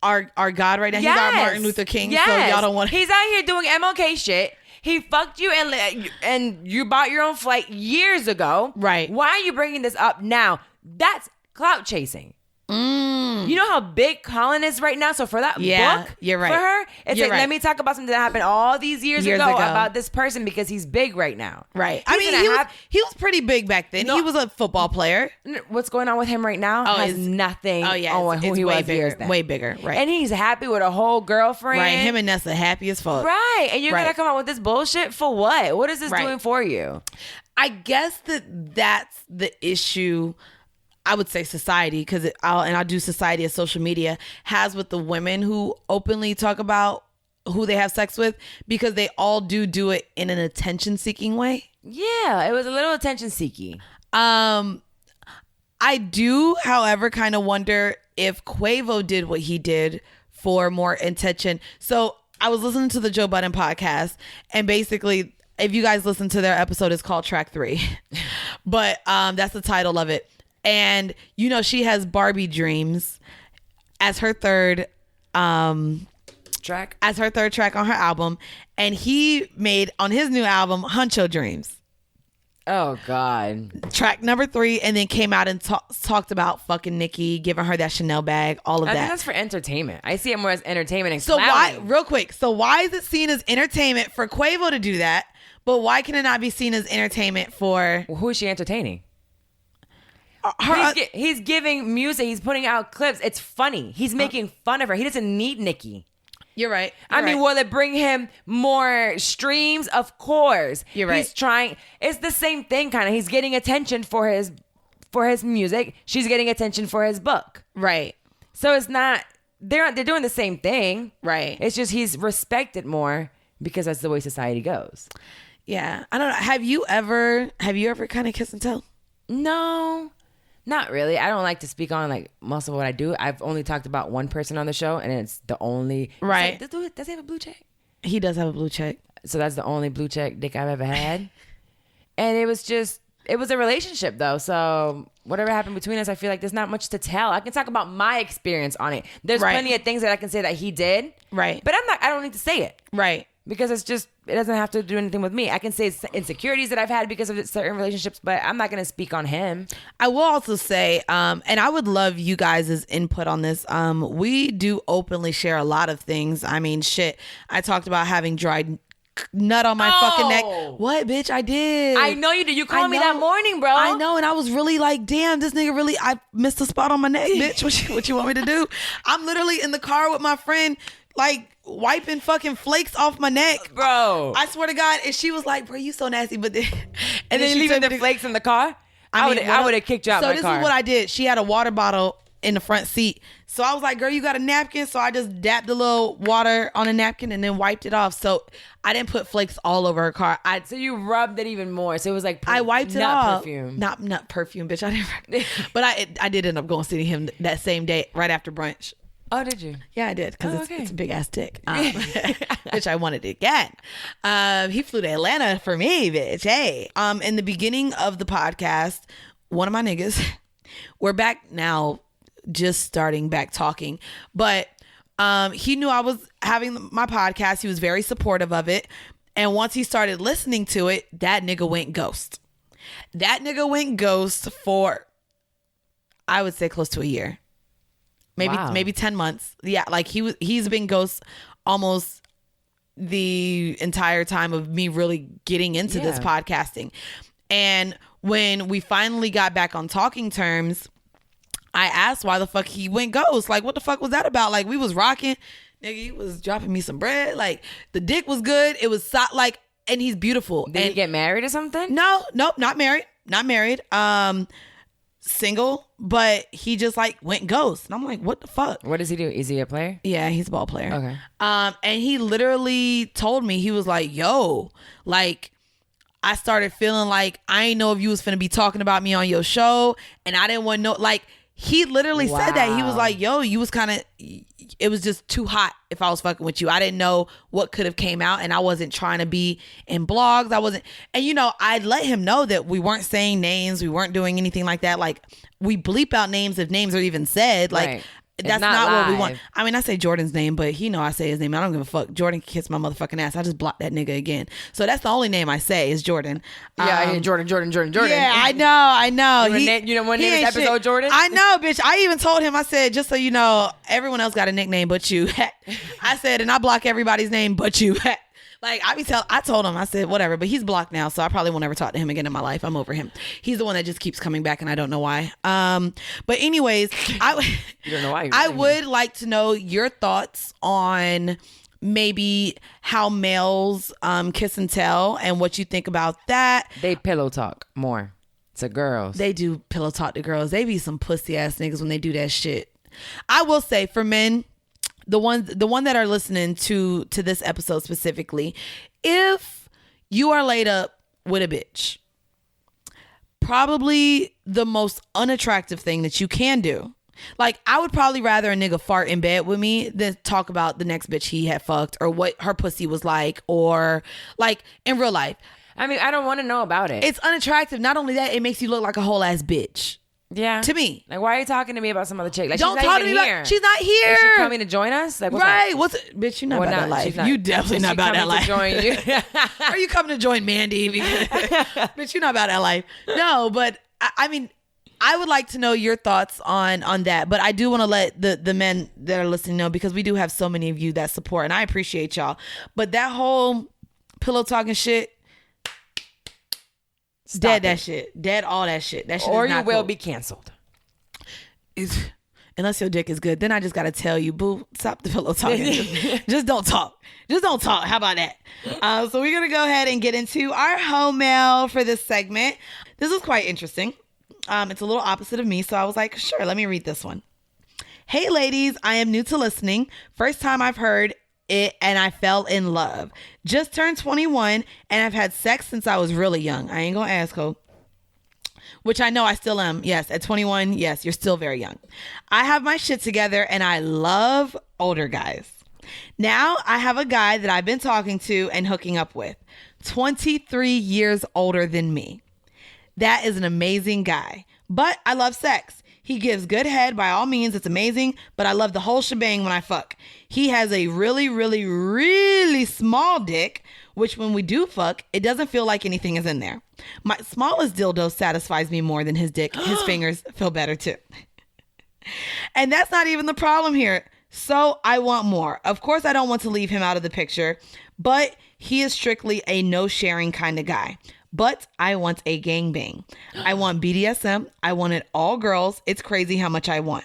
our God right now? Yes. He's our Martin Luther King. Yes. So y'all don't want. He's out here doing MLK shit. He fucked you and you bought your own flight years ago. Right. Why are you bringing this up now? That's clout chasing. You know how big Colin is right now? So for that book, you're right. For her, it's you're like, right. let me talk about something that happened all these years ago about this person because he's big right now. Right. I mean, he was pretty big back then. No, he was a football player. What's going on with him right now has nothing on who he was years then. Way bigger, right. And he's happy with a whole girlfriend. Right, him and Nessa happy as fuck. Right, and you're going to come out with this bullshit for what? What is this doing for you? I guess that's the issue. I would say society, because I'll do society as social media, has with the women who openly talk about who they have sex with, because they all do it in an attention-seeking way. Yeah, it was a little attention-seeking. I do, however, kind of wonder if Quavo did what he did for more attention. So I was listening to the Joe Budden podcast, and basically, if you guys listen to their episode, it's called Track 3. But that's the title of it. And, she has Barbie Dreams as her third track on her album. And he made on his new album, Huncho Dreams. Oh, God. Track number 3. And then came out and talked about fucking Nicki, giving her that Chanel bag, all of that. I think that's for entertainment. I see it more as entertainment and why is it seen as entertainment for Quavo to do that? But why can it not be seen as entertainment for... Well, who is she entertaining? He's giving music. He's putting out clips. It's funny. He's making fun of her. He doesn't need Nicki. You're right. I mean, will it bring him more streams? Of course. You're right. He's trying. It's the same thing, kind of. He's getting attention for his music. She's getting attention for his book. Right. So it's not. They're doing the same thing. Right. It's just he's respected more because that's the way society goes. Yeah. I don't know. Have you ever kind of kissed and tell? No. Not really. I don't like to speak on like most of what I do. I've only talked about one person on the show, and it's the only. Right. Does he have a blue check? He does have a blue check. So that's the only blue check dick I've ever had. And it was a relationship though. So whatever happened between us, I feel like there's not much to tell. I can talk about my experience on it. There's plenty of things that I can say that he did. Right. But I don't need to say it. Right. Because it doesn't have to do anything with me. I can say insecurities that I've had because of certain relationships, but I'm not going to speak on him. I will also say, and I would love you guys' input on this. We do openly share a lot of things. I mean, shit. I talked about having dried nut on my fucking neck. What, bitch? I did. I know you did. You called me that morning, bro. I know, and I was really like, damn, this nigga really, I missed a spot on my neck, bitch. What you want me to do? I'm literally in the car with my friend, like, wiping fucking flakes off my neck, bro. I swear to God. And she was like, bro, you so nasty. But then, and then you leaving the flakes in the car. I would have kicked you out my car. So this is what I did. She had a water bottle in the front seat. So I was like, girl, you got a napkin? So I just dabbed a little water on a napkin and then wiped it off. So I didn't put flakes all over her car. So you rubbed it even more. So it was like I wiped it off. Perfume. Not perfume, bitch. I didn't. But I did end up going to see him that same day, right after brunch. Oh, did you? Yeah, I did, because it's a big ass dick, which I wanted it again. He flew to Atlanta for me, bitch. Hey, in the beginning of the podcast, one of my niggas, we're back now, just starting back talking, but he knew I was having my podcast. He was very supportive of it, and once he started listening to it, that nigga went ghost. That nigga went ghost for, I would say, close to a year. Maybe 10 months. Yeah, like he's been ghost almost the entire time of me really getting into this podcasting. And when we finally got back on talking terms, I asked why the fuck he went ghost. Like, what the fuck was that about? Like, we was rocking. Nigga, he was dropping me some bread. Like, the dick was good. It was like, and he's beautiful. Did he get married or something? No, nope, not married. Not married. Single, but he just like went ghost, and I'm like, what the fuck? What does he do? Is he a player? Yeah, he's a ball player. Okay. And he literally told me, he was like, yo, like, I started feeling like I ain't know if you was finna be talking about me on your show, and I didn't want to know, like, he literally said that. He was like, yo, you was kind of, it was just too hot if I was fucking with you. I didn't know what could have came out, and I wasn't trying to be in blogs. I wasn't, and you know, I let him know that we weren't saying names. We weren't doing anything like that. Like, we bleep out names if names are even said. Like, right. That's not what we want. I mean, I say Jordan's name, but he know I say his name. I don't give a fuck. Jordan can kiss my motherfucking ass. I just blocked that nigga again. So that's the only name I say is Jordan. Yeah, Jordan. Yeah, I know. You know what name is episode shit. Jordan? I know, bitch. I even told him, I said, just so you know, everyone else got a nickname but you. I said, and I block everybody's name but you. Like, I told him, I said, whatever, but he's blocked now, so I probably won't ever talk to him again in my life. I'm over him. He's the one that just keeps coming back, and I don't know why. But anyways, you don't know why. I would like to know your thoughts on maybe how males kiss and tell, and what you think about that. They pillow talk more to girls. They do pillow talk to girls. They be some pussy ass niggas when they do that shit. I will say, for men, the one that are listening to this episode specifically, if you are laid up with a bitch, probably the most unattractive thing that you can do. Like, I would probably rather a nigga fart in bed with me than talk about the next bitch he had fucked, or what her pussy was like, or like in real life. I mean, I don't want to know about it. It's unattractive. Not only that, it makes you look like a whole ass bitch. Yeah. To me. Like, why are you talking to me about some other chick? Like, don't she's not talk to even me here. about, she's not here. Is she coming to join us? Like, what's right. Up? Bitch, you're not about that life. You definitely not about that life. Join you? Are you coming to join Mandy? Bitch, you're not about that life. No, but I mean, I would like to know your thoughts on that. But I do want to let the men that are listening know, because we do have so many of you that support, and I appreciate y'all. But that whole pillow talking shit, dead that shit. Dead all that shit. That shit or is not you will cool. be canceled. Unless your dick is good, then I just gotta tell you, boo, stop the pillow talking. Just don't talk. Just don't talk. How about that? So we're gonna go ahead and get into our home mail for this segment. This is quite interesting. It's a little opposite of me, so I was like, sure, let me read this one. Hey ladies, I am new to listening. First time I've heard it, and I fell in love. Just turned 21, and I've had sex since I was really young. I ain't gonna ask, ho. which I know I still am. Yes, at 21, yes, you're still very young. I have my shit together and I love older guys. Now I have a guy that I've been talking to and hooking up with, 23 years older than me. That is an amazing guy, but I love sex. He gives good head by all means. It's amazing, but I love the whole shebang when I fuck. He has a really, really, really small dick, which when we do fuck, it doesn't feel like anything is in there. My smallest dildo satisfies me more than his dick. His fingers feel better too. And that's not even the problem here. So I want more. Of course, I don't want to leave him out of the picture, but he is strictly a no sharing kind of guy. But I want a gangbang. I want BDSM. I want it all girls. It's crazy how much I want.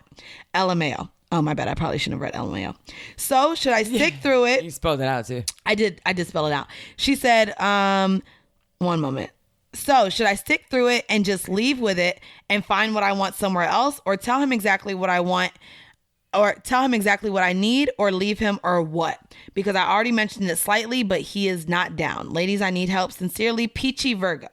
LMAO. Oh, my bad. I probably shouldn't have read LMAO. So should I stick through it? You spelled it out too. I did spell it out. She said, one moment. So should I stick through it and just leave with it and find what I want somewhere else, or tell him exactly what I want, or tell him exactly what I need, or leave him, or what? Because I already mentioned it slightly, but he is not down. Ladies, I need help. Sincerely, Peachy Virgo.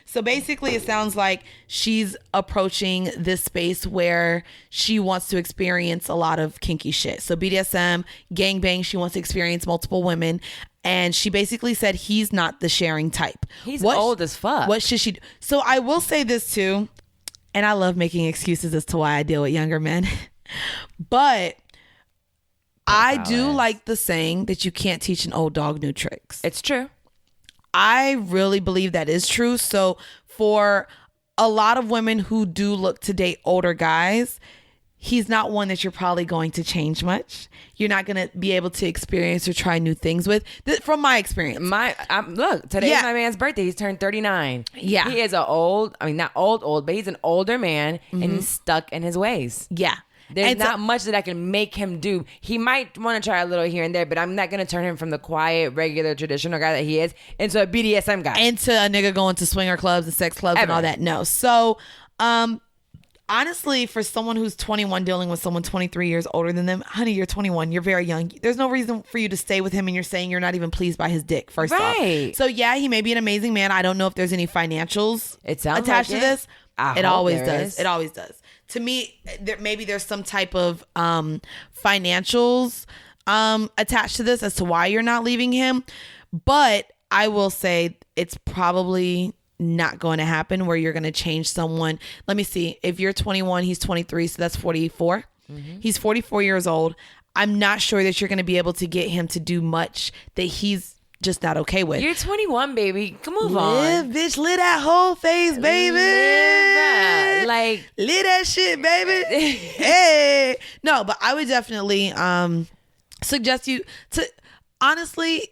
So basically it sounds like she's approaching this space where she wants to experience a lot of kinky shit. So BDSM, gangbang, she wants to experience multiple women. And she basically said he's not the sharing type. He's old as fuck. What should she do? So I will say this too, and I love making excuses as to why I deal with younger men. But I do like the saying that you can't teach an old dog new tricks. It's true. I really believe that is true. So for a lot of women who do look to date older guys, he's not one that you're probably going to change much. You're not going to be able to experience or try new things with. From my experience. Look, today's my man's birthday. He's turned 39. Yeah. He is not old, but he's an older man and he's stuck in his ways. Yeah. There's not much that I can make him do. He might want to try a little here and there, but I'm not going to turn him from the quiet, regular, traditional guy that he is into a BDSM guy. Into a nigga going to swinger clubs and sex clubs and all that. No. So, honestly, for someone who's 21 dealing with someone 23 years older than them, honey, you're 21. You're very young. There's no reason for you to stay with him, and you're saying you're not even pleased by his dick, first off. So, yeah, he may be an amazing man. I don't know if there's any financials attached to this. It always does. It always does. To me, maybe there's some type of financials attached to this as to why you're not leaving him. But I will say it's probably not going to happen where you're going to change someone. Let me see. If you're 21, he's 23, so that's 44. He's 44 years old. I'm not sure that you're going to be able to get him to do much that he's just not okay with. You're 21, baby. Come move on. Bitch, live that whole face, baby. Live that shit, baby. Hey. No, but I would definitely suggest you to, honestly,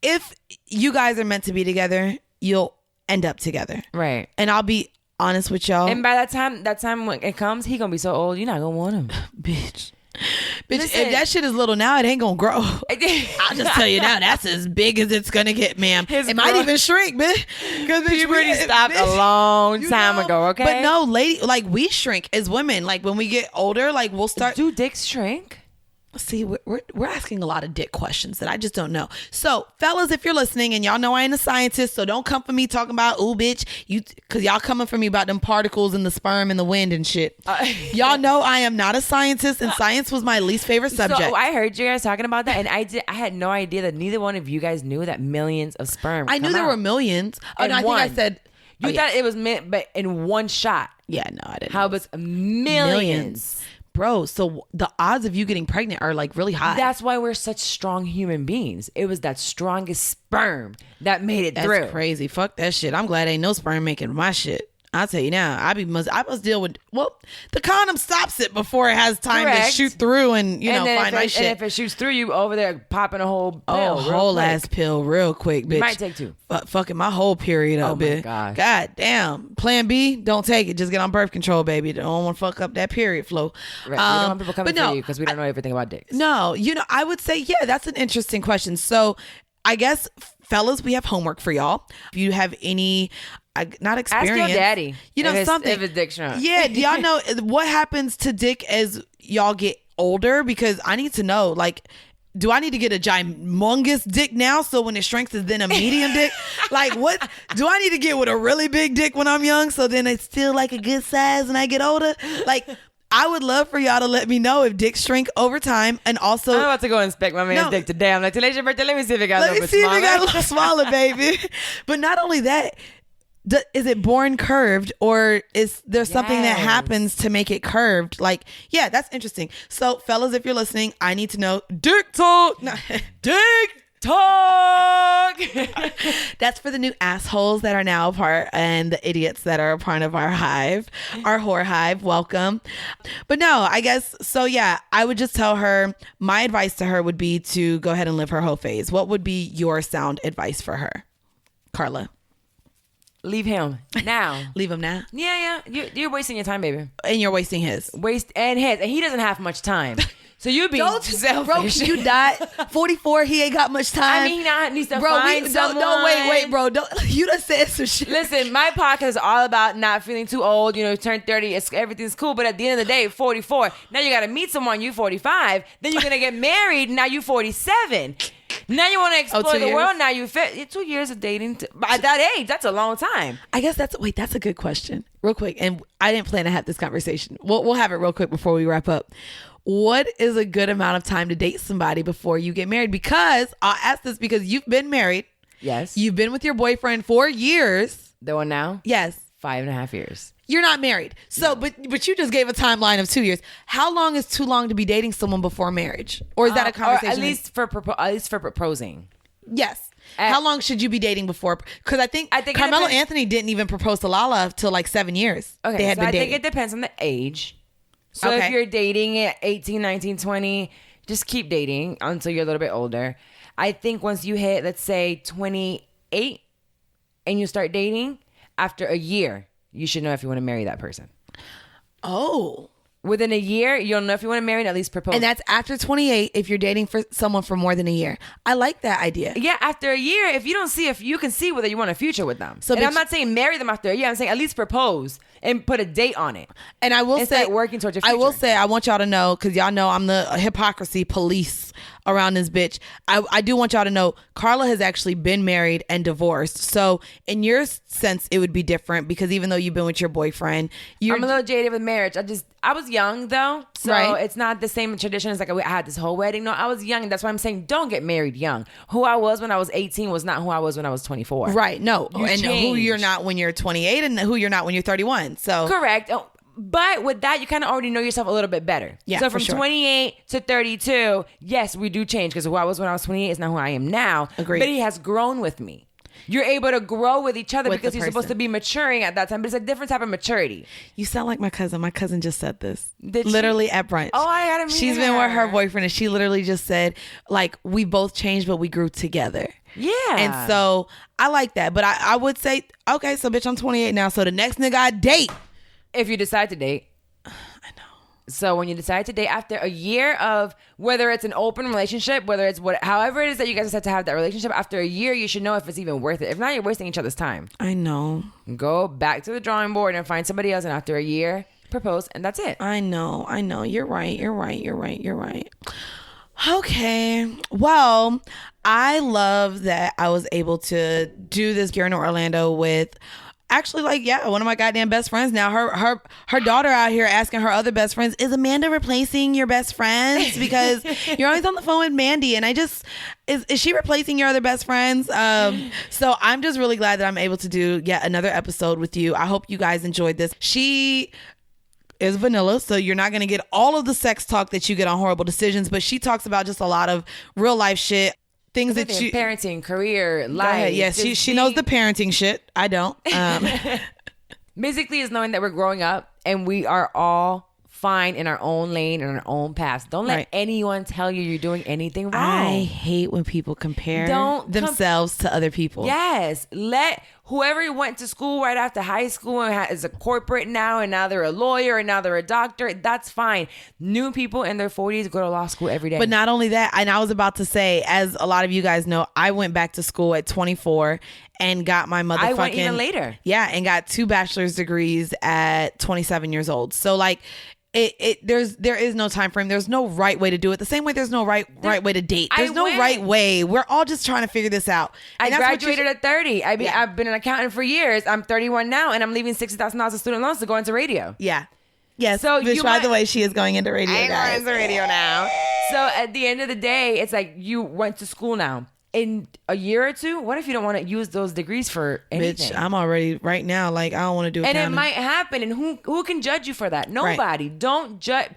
if you guys are meant to be together, you'll end up together. Right. And I'll be honest with y'all. And by that time when it comes, he gonna be so old, you're not gonna want him. Bitch, listen, if that shit is little now, it ain't gonna grow. I'll just tell you now, that's as big as it's gonna get, ma'am. It might even shrink, bitch. Because puberty stopped a long time ago, okay? But no, lady, we shrink as women. Like when we get older, we'll start. Do dicks shrink? See, we're asking a lot of dick questions that I just don't know. So, fellas, if you're listening, and y'all know I ain't a scientist, so don't come for me talking about, ooh, bitch, because y'all coming for me about them particles and the sperm and the wind and shit. Y'all know I am not a scientist, and science was my least favorite subject. So I heard you guys talking about that, and I had no idea that neither one of you guys knew that millions of sperm. I knew there were millions. Oh, no, I think I said you thought it was but in one shot. Yeah, no, I didn't. How about millions? Bro, so the odds of you getting pregnant are really high. That's why we're such strong human beings. It was that strongest sperm that made it through. That's crazy. Fuck that shit. I'm glad ain't no sperm making my shit. I'll tell you now, I must deal with, the condom stops it before it has time to shoot through and, find my shit. And if it shoots through, you over there popping a whole pill. Oh, whole ass pill real quick, bitch. You might take two. Fucking my whole period up, bitch. Oh, my gosh. God damn. Plan B, don't take it. Just get on birth control, baby. Don't want to fuck up that period flow. Right. We don't want people coming for you because we don't know everything about dicks. No, I would say, yeah, that's an interesting question. So I guess, fellas, we have homework for y'all. If you have any... not experience. Ask your daddy. Something. If it's dick shrunk. Yeah. Do y'all know what happens to dick as y'all get older? Because I need to know. do I need to get a gymongous dick now so when it shrinks it's then a medium dick? Like, what do I need to get with a really big dick when I'm young so then it's still like a good size when I get older? Like, I would love for y'all to let me know if dicks shrink over time, and also I'm about to go inspect my man's dick today. I'm like, today's your birthday. Let me see if it got a little bit smaller. Let me see if it got a little smaller, baby. But not only that, is it born curved, or is there something that happens to make it curved? Like, yeah, that's interesting. So, fellas, if you're listening, I need to know dick talk. No. Dick talk. That's for the new assholes that are now a part, and the idiots that are a part of our hive, our whore hive. Welcome. But no, I guess so. Yeah, I would just tell her, my advice to her would be to go ahead and live her hoe phase. What would be your sound advice for her, Carla? Leave him now. Leave him now. Yeah. You're wasting your time, baby. And you're wasting his. And he doesn't have much time. So you be selfish. Bro, you died 44. He ain't got much time. I mean, he needs to find someone. Don't wait, bro. You done said some shit. Listen, my podcast is all about not feeling too old. You know, turn 30. Everything's cool. But at the end of the day, 44. Now you got to meet someone. You 45. Then you're gonna get married. Now you 47. Now you want to explore the world. Now you fit 2 years of dating. By that age, that's a long time. I guess that's a good question. Real quick, and I didn't plan to have this conversation. We'll have it real quick before we wrap up. What is a good amount of time to date somebody before you get married? Because I'll ask this because you've been married. Yes. You've been with your boyfriend for years. The one now? Yes. 5.5 years. You're not married. So, no. but you just gave a timeline of 2 years. How long is too long to be dating someone before marriage? Or is that a conversation? Or at least for proposing. Yes. How long should you be dating before? Because I think Carmelo Anthony didn't even propose to Lala till like 7 years. Okay, they had been dating. I think it depends on the age. So if you're dating at 18, 19, 20, just keep dating until you're a little bit older. I think once you hit, let's say 28 and you start dating, after a year, you should know if you want to marry that person. Oh. Within a year, you'll know if you want to marry and at least propose. And that's after 28 if you're dating for someone for more than a year. I like that idea. Yeah, after a year, if you can see whether you want a future with them. So, and I'm not saying marry them after a year. I'm saying at least propose and put a date on it. And I will say, working towards your future. I will say, I want y'all to know, because y'all know I'm the hypocrisy police around this bitch. I do want y'all to know Carla has actually been married and divorced. So in your sense, it would be different because even though you've been with your boyfriend, I'm a little jaded with marriage. I was young though, so it's not the same tradition as like I had this whole wedding. No, I was young, and that's why I'm saying don't get married young. Who I was when I was 18 was not who I was when I was 24. Right? No, and who you're not when you're 28, and who you're not when you're 31. So correct. But with that, you kind of already know yourself a little bit better. Yeah, so from 28 to 32, yes, we do change because who I was when I was 28 is not who I am now. Agreed. But he has grown with me. You're able to grow with each other because you're supposed to be maturing at that time. But it's a different type of maturity. You sound like my cousin. My cousin just said this. Did literally she? at brunch. Oh, I gotta meet She's been with her boyfriend, and she literally just said, like, we both changed, but we grew together. Yeah. And so I like that. But I would say, okay, so bitch, I'm 28 now. So the next nigga I date. If you decide to date. I know. So when you decide to date after a year of whether it's an open relationship, whether it's however it is that you guys decide to have that relationship, after a year, you should know if it's even worth it. If not, you're wasting each other's time. I know. Go back to the drawing board and find somebody else. And after a year, propose. And that's it. I know. You're right. Okay. Well, I love that I was able to do this here in Orlando with actually, like, yeah, one of my goddamn best friends now. Her daughter out here asking her other best friends, is Amanda replacing your best friends? Because you're always on the phone with Mandy. And is she replacing your other best friends? So I'm just really glad that I'm able to do yet another episode with you. I hope you guys enjoyed this. She is vanilla, so you're not going to get all of the sex talk that you get on Horrible Decisions, but she talks about just a lot of real life shit. Things that you parenting, career, life. Yes, she knows the parenting shit. I don't. Basically, is knowing that we're growing up and we are all fine in our own lane and our own paths. Don't let anyone tell you you're doing anything wrong. I hate when people compare themselves to other people. Yes, whoever went to school right after high school and is a corporate now, and now they're a lawyer, and now they're a doctor, that's fine. New people in their 40s go to law school every day. But not only that, and I was about to say, as a lot of you guys know, I went back to school at 24 and got my motherfucking... I went even later. Yeah, and got 2 bachelor's degrees at 27 years old. So like... there is no time frame. There's no right way to do it. The same way there's no right way to date. There's no right way. We're all just trying to figure this out. And I graduated at 30. I've been an accountant for years. I'm 31 now, and I'm leaving $60,000 of student loans to go into radio. Yeah. Yes. So which, by the way, she is going into radio. I'm going into radio now. So at the end of the day, it's like you went to school now. In a year or two, what if you don't want to use those degrees for anything? Bitch, I'm already right now. Like, I don't want to do accounting. And it might happen. And who can judge you for that? Nobody. Right. Don't judge.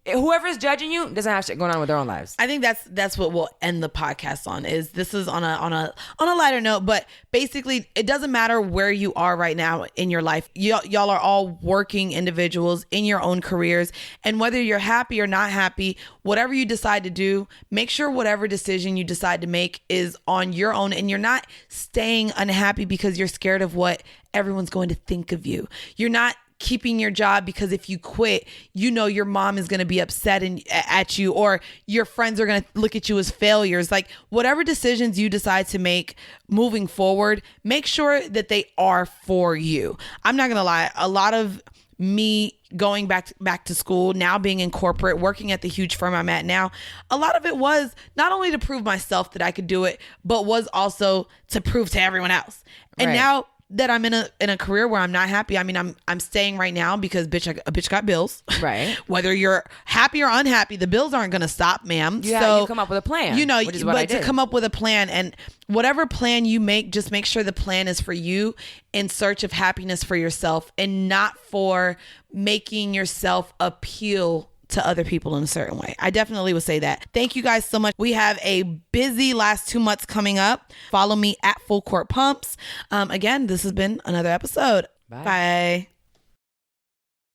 Whoever's judging you doesn't have shit going on with their own lives. I think that's what we'll end the podcast on. This is on a lighter note, but basically it doesn't matter where you are right now in your life. Y'all are all working individuals in your own careers, and whether you're happy or not happy, whatever you decide to do, make sure whatever decision you decide to make is on your own, and you're not staying unhappy because you're scared of what everyone's going to think of you. You're not keeping your job because if you quit, you know your mom is going to be upset at you, or your friends are going to look at you as failures. Like, whatever decisions you decide to make moving forward, make sure that they are for you. I'm not going to lie. A lot of me going back to school, now being in corporate, working at the huge firm I'm at now, a lot of it was not only to prove myself that I could do it, but was also to prove to everyone else. And now that I'm in a career where I'm not happy. I mean, I'm staying right now because a bitch got bills. Right. Whether you're happy or unhappy, the bills aren't going to stop, ma'am. Yeah, so you come up with a plan. You know, which is what but to come up with a plan, and whatever plan you make, just make sure the plan is for you in search of happiness for yourself, and not for making yourself appeal to other people in a certain way. I definitely would say that. Thank you guys so much. We have a busy last 2 months coming up. Follow me at Full Court Pumps. Again, this has been another episode. Bye.